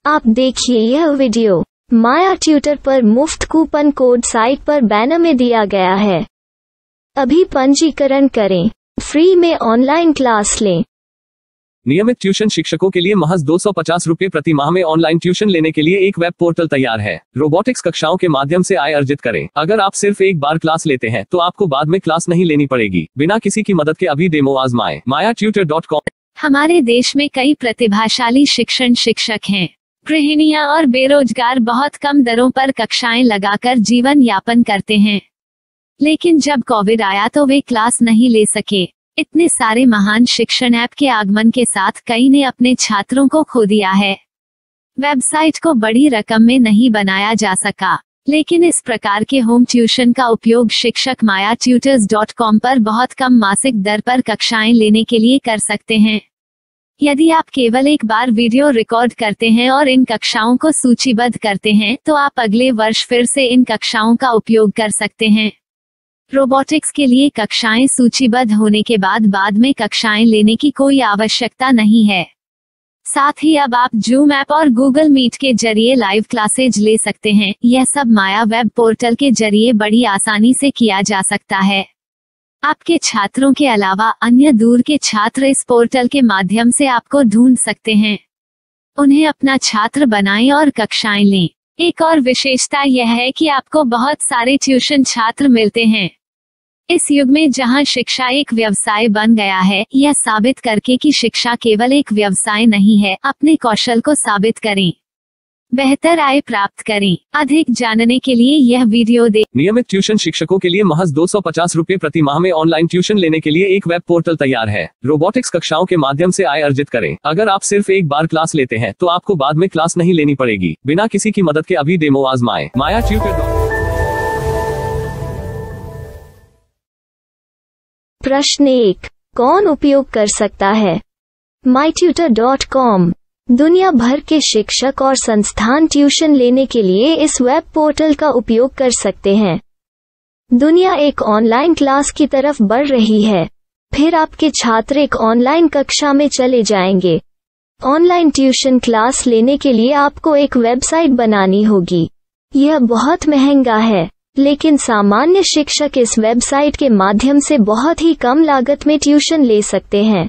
आप देखिए यह वीडियो माया ट्यूटर पर मुफ्त कूपन कोड साइट पर बैनर में दिया गया है। अभी पंजीकरण करें, फ्री में ऑनलाइन क्लास लें। नियमित ट्यूशन शिक्षकों के लिए महज 250 रुपये प्रति माह में ऑनलाइन ट्यूशन लेने के लिए एक वेब पोर्टल तैयार है। रोबोटिक्स कक्षाओं के माध्यम से आय अर्जित करें। अगर आप सिर्फ एक बार क्लास लेते हैं तो आपको बाद में क्लास नहीं लेनी पड़ेगी। बिना किसी की मदद के अभी डेमो आजमाएं। mayatutor.com। हमारे देश में कई प्रतिभाशाली शिक्षण शिक्षक हैं। गृहिणियां और बेरोजगार बहुत कम दरों पर कक्षाएं लगाकर जीवन यापन करते हैं, लेकिन जब कोविड आया तो वे क्लास नहीं ले सके। इतने सारे महान शिक्षण ऐप के आगमन के साथ कई ने अपने छात्रों को खो दिया है। वेबसाइट को बड़ी रकम में नहीं बनाया जा सका, लेकिन इस प्रकार के होम ट्यूशन का उपयोग शिक्षक mayatutors.com पर बहुत कम मासिक दर पर कक्षाएं लेने के लिए कर सकते हैं। यदि आप केवल एक बार वीडियो रिकॉर्ड करते हैं और इन कक्षाओं को सूचीबद्ध करते हैं तो आप अगले वर्ष फिर से इन कक्षाओं का उपयोग कर सकते हैं। रोबोटिक्स के लिए कक्षाएं सूचीबद्ध होने के बाद में कक्षाएं लेने की कोई आवश्यकता नहीं है। साथ ही अब आप जूम ऐप और गूगल मीट के जरिए लाइव क्लासेज ले सकते हैं। यह सब माया वेब पोर्टल के जरिए बड़ी आसानी से किया जा सकता है। आपके छात्रों के अलावा अन्य दूर के छात्र इस पोर्टल के माध्यम से आपको ढूंढ सकते हैं। उन्हें अपना छात्र बनाएं और कक्षाएं लें। एक और विशेषता यह है कि आपको बहुत सारे ट्यूशन छात्र मिलते हैं। इस युग में जहां शिक्षा एक व्यवसाय बन गया है, यह साबित करके कि शिक्षा केवल एक व्यवसाय नहीं है, अपने कौशल को साबित करें, बेहतर आय प्राप्त करें। अधिक जानने के लिए यह वीडियो देखें। नियमित ट्यूशन शिक्षकों के लिए महज 250 रुपये प्रति माह में ऑनलाइन ट्यूशन लेने के लिए एक वेब पोर्टल तैयार है। रोबोटिक्स कक्षाओं के माध्यम से आय अर्जित करें। अगर आप सिर्फ एक बार क्लास लेते हैं तो आपको बाद में क्लास नहीं लेनी पड़ेगी। बिना किसी की मदद के अभी डेमो आजमाएं। mayatutor। प्रश्न 1, कौन उपयोग कर सकता है? mytutor.com। दुनिया भर के शिक्षक और संस्थान ट्यूशन लेने के लिए इस वेब पोर्टल का उपयोग कर सकते हैं। दुनिया एक ऑनलाइन क्लास की तरफ बढ़ रही है, फिर आपके छात्र एक ऑनलाइन कक्षा में चले जाएंगे। ऑनलाइन ट्यूशन क्लास लेने के लिए आपको एक वेबसाइट बनानी होगी। यह बहुत महंगा है, लेकिन सामान्य शिक्षक इस वेबसाइट के माध्यम से बहुत ही कम लागत में ट्यूशन ले सकते हैं।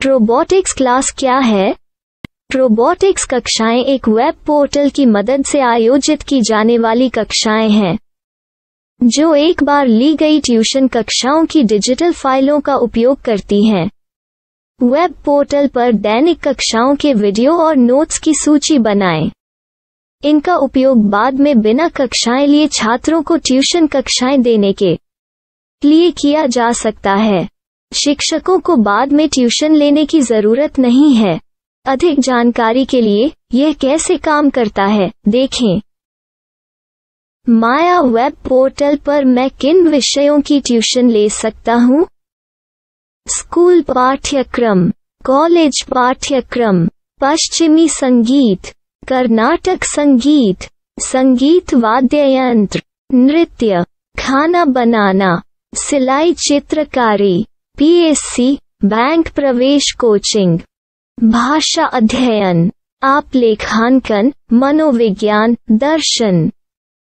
रोबोटिक्स क्लास क्या है? रोबोटिक्स कक्षाएं एक वेब पोर्टल की मदद से आयोजित की जाने वाली कक्षाएं हैं, जो एक बार ली गई ट्यूशन कक्षाओं की डिजिटल फाइलों का उपयोग करती हैं। वेब पोर्टल पर दैनिक कक्षाओं के वीडियो और नोट्स की सूची बनाएं। इनका उपयोग बाद में बिना कक्षाएं लिए छात्रों को ट्यूशन कक्षाएं देने के लिए किया जा सकता है। शिक्षकों को बाद में ट्यूशन लेने की जरूरत नहीं है। अधिक जानकारी के लिए यह कैसे काम करता है, देखें। माया वेब पोर्टल पर मैं किन विषयों की ट्यूशन ले सकता हूँ? स्कूल पाठ्यक्रम, कॉलेज पाठ्यक्रम, पश्चिमी संगीत, कर्नाटक संगीत, संगीत वाद्य यंत्र, नृत्य, खाना बनाना, सिलाई चित्रकारी, पीएससी, बैंक प्रवेश कोचिंग, भाषा अध्ययन, आप लेखांकन, मनोविज्ञान, दर्शन।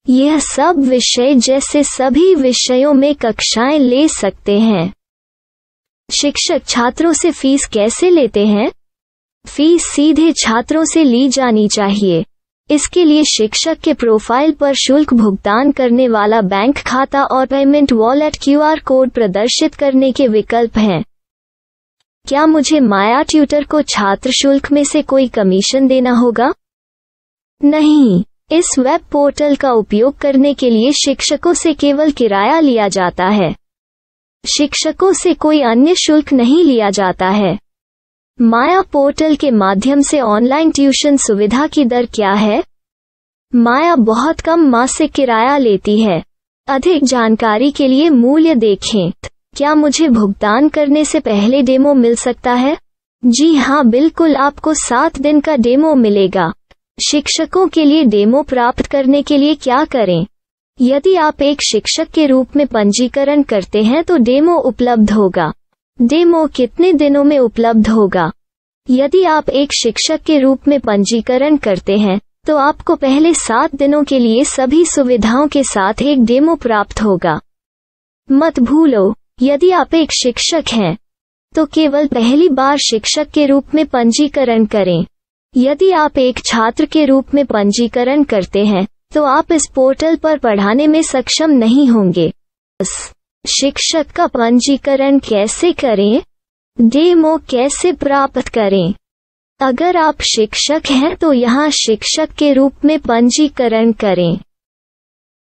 यह सब विषय जैसे सभी विषयों में कक्षाएं ले सकते हैं। शिक्षक छात्रों से फीस कैसे लेते हैं? फीस सीधे छात्रों से ली जानी चाहिए। इसके लिए शिक्षक के प्रोफाइल पर शुल्क भुगतान करने वाला बैंक खाता और पेमेंट वॉलेट QR कोड प्रदर्शित करने के विकल्प हैं। क्या मुझे माया ट्यूटर को छात्र शुल्क में से कोई कमीशन देना होगा? नहीं, इस वेब पोर्टल का उपयोग करने के लिए शिक्षकों से केवल किराया लिया जाता है। शिक्षकों से कोई अन्य शुल्क नहीं लिया जाता है। माया पोर्टल के माध्यम से ऑनलाइन ट्यूशन सुविधा की दर क्या है? माया बहुत कम मासिक किराया लेती है। अधिक जानकारी के लिए मूल्य देखें। क्या मुझे भुगतान करने से पहले डेमो मिल सकता है? जी हाँ, बिल्कुल, आपको 7 दिन का डेमो मिलेगा। शिक्षकों के लिए डेमो प्राप्त करने के लिए क्या करें? यदि आप एक शिक्षक के रूप में पंजीकरण करते हैं तो डेमो उपलब्ध होगा। डेमो कितने दिनों में उपलब्ध होगा? यदि आप एक शिक्षक के रूप में पंजीकरण करते हैं तो आपको पहले 7 दिनों के लिए सभी सुविधाओं के साथ एक डेमो प्राप्त होगा। मत भूलो, यदि आप एक शिक्षक हैं तो केवल पहली बार शिक्षक के रूप में पंजीकरण करें। यदि आप एक छात्र के रूप में पंजीकरण करते हैं तो आप इस पोर्टल पर पढ़ाने में सक्षम नहीं होंगे। शिक्षक का पंजीकरण कैसे करें? डेमो कैसे प्राप्त करें? अगर आप शिक्षक हैं तो यहाँ शिक्षक के रूप में पंजीकरण करें।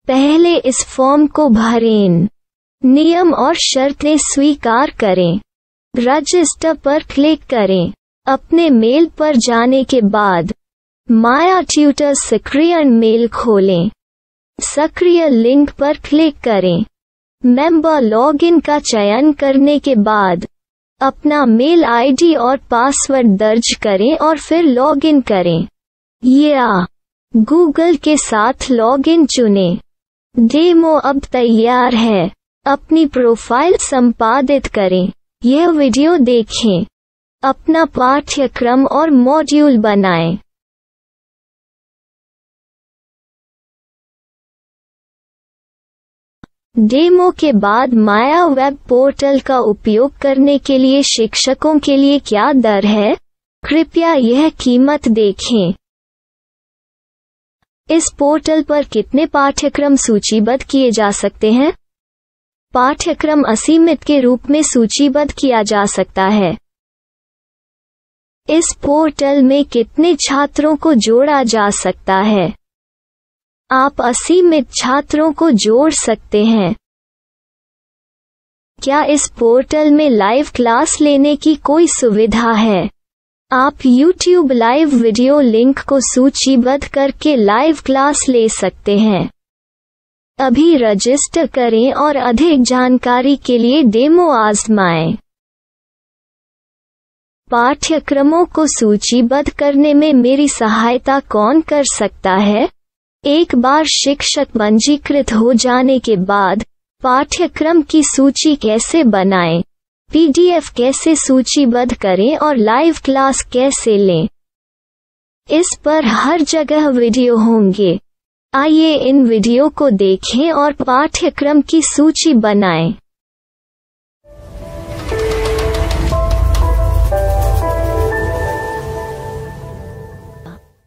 पहले इस फॉर्म को भरें। नियम और शर्तें स्वीकार करें। रजिस्टर पर क्लिक करें। अपने मेल पर जाने के बाद माया ट्यूटर सक्रिय मेल खोलें। सक्रिय लिंक पर क्लिक करें। मेंबर लॉगिन का चयन करने के बाद अपना मेल आईडी और पासवर्ड दर्ज करें और फिर लॉगिन करें या गूगल के साथ लॉगिन चुनें। डेमो अब तैयार है। अपनी प्रोफाइल संपादित करें। यह वीडियो देखें। अपना पाठ्यक्रम और मॉड्यूल बनाएं। डेमो के बाद माया वेब पोर्टल का उपयोग करने के लिए शिक्षकों के लिए क्या दर है? कृपया यह कीमत देखें। इस पोर्टल पर कितने पाठ्यक्रम सूचीबद्ध किए जा सकते हैं? पाठ्यक्रम असीमित के रूप में सूचीबद्ध किया जा सकता है। इस पोर्टल में कितने छात्रों को जोड़ा जा सकता है? आप असीमित छात्रों को जोड़ सकते हैं। क्या इस पोर्टल में लाइव क्लास लेने की कोई सुविधा है? आप YouTube लाइव वीडियो लिंक को सूचीबद्ध करके लाइव क्लास ले सकते हैं। अभी रजिस्टर करें और अधिक जानकारी के लिए डेमो आजमाएं। पाठ्यक्रमों को सूचीबद्ध करने में मेरी सहायता कौन कर सकता है? एक बार शिक्षक पंजीकृत हो जाने के बाद पाठ्यक्रम की सूची कैसे बनाएं, PDF कैसे सूचीबद्ध करें और लाइव क्लास कैसे लें, इस पर हर जगह वीडियो होंगे। आइए इन वीडियो को देखें और पाठ्यक्रम की सूची बनाएं।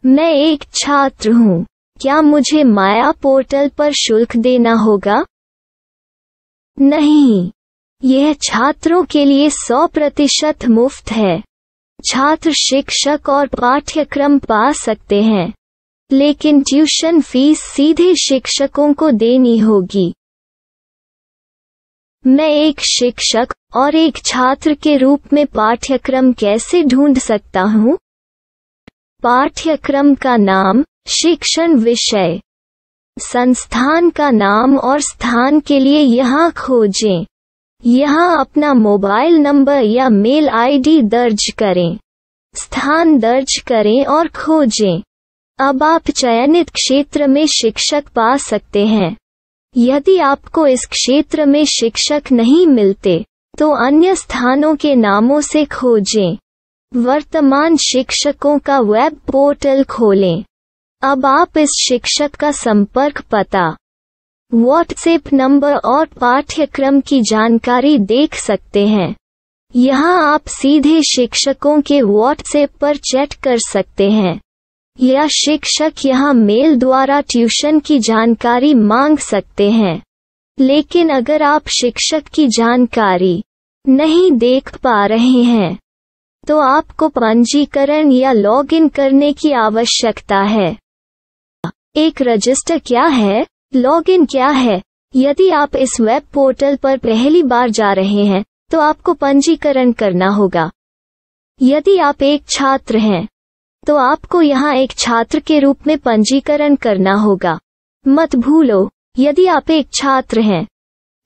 मैं एक छात्र हूँ। क्या मुझे माया पोर्टल पर शुल्क देना होगा? नहीं, यह छात्रों के लिए 100% मुफ्त है। छात्र शिक्षक और पाठ्यक्रम पा सकते हैं, लेकिन ट्यूशन फीस सीधे शिक्षकों को देनी होगी। मैं एक शिक्षक और एक छात्र के रूप में पाठ्यक्रम कैसे ढूंढ सकता हूँ? पाठ्यक्रम का नाम, शिक्षण विषय, संस्थान का नाम और स्थान के लिए यहाँ खोजें। यहाँ अपना मोबाइल नंबर या मेल आईडी दर्ज करें। स्थान दर्ज करें और खोजें। अब आप चयनित क्षेत्र में शिक्षक पा सकते हैं। यदि आपको इस क्षेत्र में शिक्षक नहीं मिलते तो अन्य स्थानों के नामों से खोजें। वर्तमान शिक्षकों का वेब पोर्टल खोलें। अब आप इस शिक्षक का संपर्क पता, व्हाट्सएप नंबर और पाठ्यक्रम की जानकारी देख सकते हैं। यहाँ आप सीधे शिक्षकों के व्हाट्सएप पर चैट कर सकते हैं या शिक्षक यहाँ मेल द्वारा ट्यूशन की जानकारी मांग सकते हैं। लेकिन अगर आप शिक्षक की जानकारी नहीं देख पा रहे हैं तो आपको पंजीकरण या लॉगिन करने की आवश्यकता है। एक रजिस्टर क्या है? लॉगिन क्या है? यदि आप इस वेब पोर्टल पर पहली बार जा रहे हैं तो आपको पंजीकरण करना होगा। यदि आप एक छात्र हैं तो आपको यहाँ एक छात्र के रूप में पंजीकरण करना होगा। मत भूलो, यदि आप एक छात्र हैं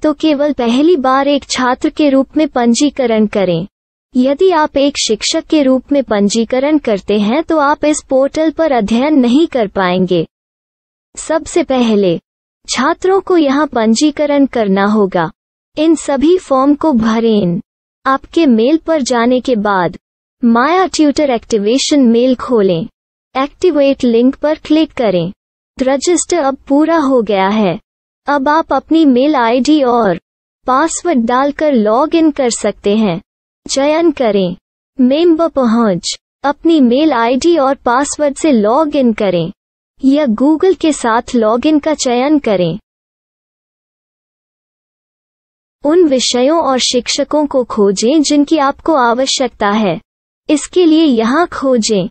तो केवल पहली बार एक छात्र के रूप में पंजीकरण करें। यदि आप एक शिक्षक के रूप में पंजीकरण करते हैं तो आप इस पोर्टल पर अध्ययन नहीं कर पाएंगे। सबसे पहले छात्रों को यहाँ पंजीकरण करना होगा। इन सभी फॉर्म को भरें। आपके मेल पर जाने के बाद माया ट्यूटर एक्टिवेशन मेल खोलें। एक्टिवेट लिंक पर क्लिक करें। रजिस्टर अब पूरा हो गया है। अब आप अपनी मेल आईडी और पासवर्ड डालकर लॉग इन कर सकते हैं। चयन करें मेंबर पहुंच। अपनी मेल आईडी और पासवर्ड से लॉग इन करें या गूगल के साथ लॉग इन का चयन करें। उन विषयों और शिक्षकों को खोजें जिनकी आपको आवश्यकता है। इसके लिए यहाँ खोजें